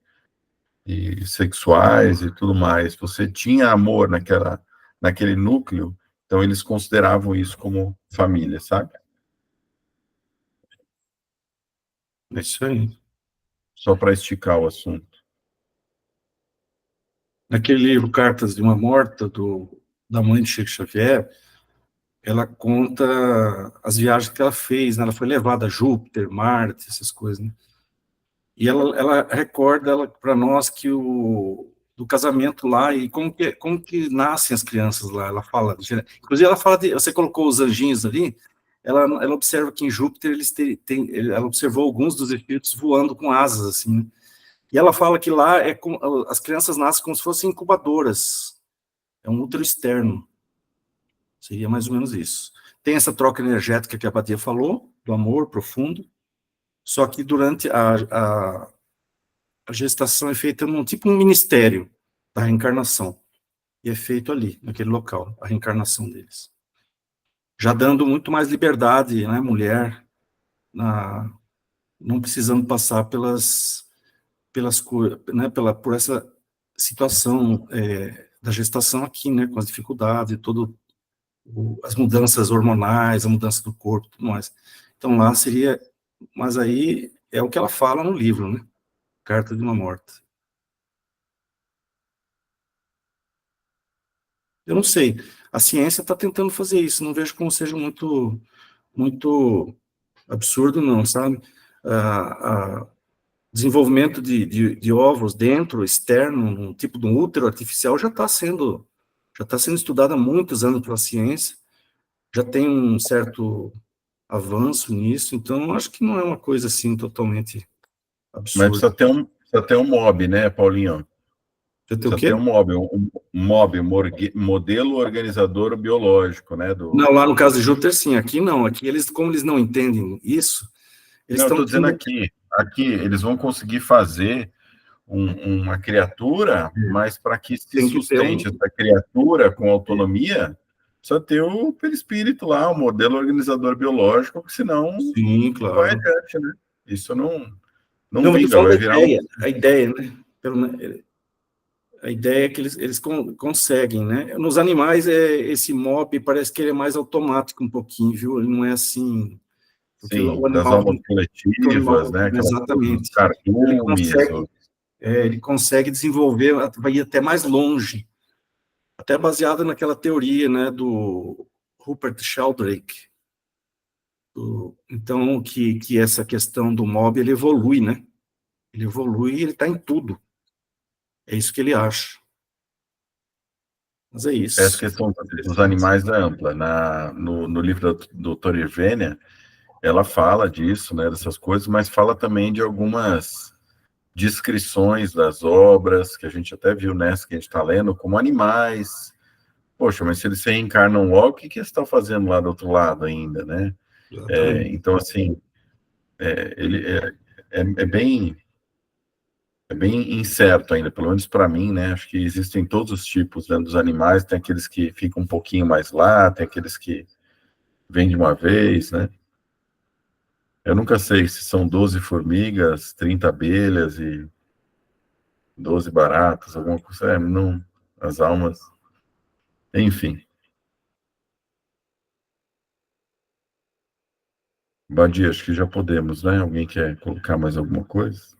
sexuais e tudo mais. Você tinha amor naquele núcleo, então eles consideravam isso como família, sabe? É isso aí. Só para esticar o assunto. Naquele livro Cartas de uma Morta, da mãe de Chico Xavier, ela conta as viagens que ela fez, né? Ela foi levada a Júpiter, Marte, essas coisas, né? E ela recorda para nós que do casamento lá e como que nascem as crianças lá. Ela fala, inclusive ela fala você colocou os anjinhos ali, ela observa que em Júpiter ela observou alguns dos espíritos voando com asas, assim, né? E ela fala que lá as crianças nascem como se fossem incubadoras, é um útero externo, seria mais ou menos isso. Tem essa troca energética que a Badia falou, do amor profundo, só que durante a gestação é feita num tipo um ministério da reencarnação, e é feito ali, naquele local, a reencarnação deles. Já dando muito mais liberdade, né, mulher, não precisando passar né, por essa situação da gestação aqui, né, com as dificuldades, as mudanças hormonais, a mudança do corpo, tudo mais. Então lá seria, mas aí é o que ela fala no livro, né, Carta de uma Morta. Eu não sei, a ciência está tentando fazer isso, não vejo como seja muito absurdo, não, sabe? Desenvolvimento de óvulos dentro, externo, um tipo de um útero artificial já está sendo estudado há muitos anos pela ciência, já tem um certo avanço nisso, então acho que não é uma coisa assim totalmente Mas absurda. precisa ter um MOB, né, Paulinho? Já tem o Precisa quê? ter um MOB, modelo organizador biológico, né? Não, lá no caso de Júpiter, sim, aqui não, aqui como eles não entendem isso, eles Não, eu estão... estou dizendo aqui eles vão conseguir fazer uma criatura, mas para que se Tem que ter sustente essa criatura com autonomia, precisa ter o perispírito lá, o modelo organizador biológico, porque senão Sim, não vai claro. adiante, né? Isso não Não, eu tô vinga, falando vai da virar ideia, a ideia, né? A ideia é que eles conseguem, né? Nos animais, esse MOB parece que ele é mais automático um pouquinho, viu? Ele não é assim, porque o sim, das animal, almas coletivas, né? Aquelas coisas, os exatamente, ele cardumes, consegue, ele consegue desenvolver, vai ir até mais longe, até baseado naquela teoria, né, do Rupert Sheldrake. Então, que essa questão do MOB, ele evolui, né? Ele evolui e ele está em tudo. É isso que ele acha. Mas é essa isso. questão dos animais é ampla. No livro da doutora Irvênia, ela fala disso, né, dessas coisas, mas fala também de algumas descrições das obras, que a gente até viu nessa que a gente está lendo, como animais. Poxa, mas se eles se reencarnam logo, o que eles estão fazendo lá do outro lado ainda, né? Então, assim, ele é bem incerto ainda, pelo menos para mim, né? Acho que existem todos os tipos, né, dos animais, tem aqueles que ficam um pouquinho mais lá, tem aqueles que vêm de uma vez, né? Eu nunca sei se são 12 formigas, 30 abelhas e 12 baratas, alguma coisa, não, as almas, enfim. Badia, acho que já podemos, né? Alguém quer colocar mais alguma coisa?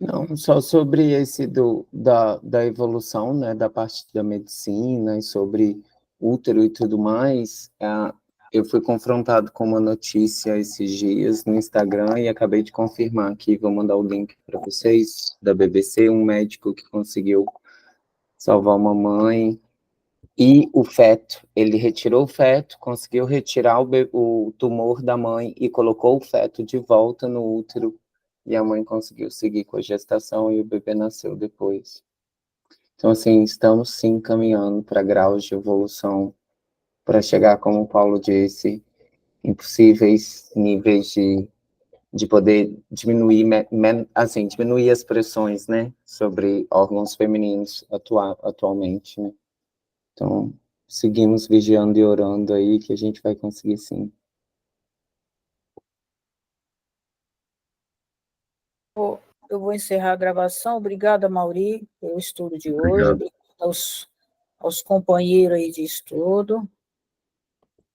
Não, só sobre esse da evolução, né, da parte da medicina e sobre útero e tudo mais, eu fui confrontado com uma notícia esses dias no Instagram e acabei de confirmar aqui, vou mandar o link para vocês, da BBC, um médico que conseguiu salvar uma mãe e o feto, ele retirou o feto, conseguiu retirar o tumor da mãe e colocou o feto de volta no útero e a mãe conseguiu seguir com a gestação e o bebê nasceu depois. Então, assim, estamos sim caminhando para graus de evolução, para chegar, como o Paulo disse, em possíveis níveis de poder diminuir, assim, diminuir as pressões, né, sobre órgãos femininos atualmente, né. Então, seguimos vigiando e orando aí, que a gente vai conseguir sim. Eu vou encerrar a gravação. Obrigada, Mauri, pelo estudo de hoje. Obrigado. Obrigada aos companheiros aí de estudo.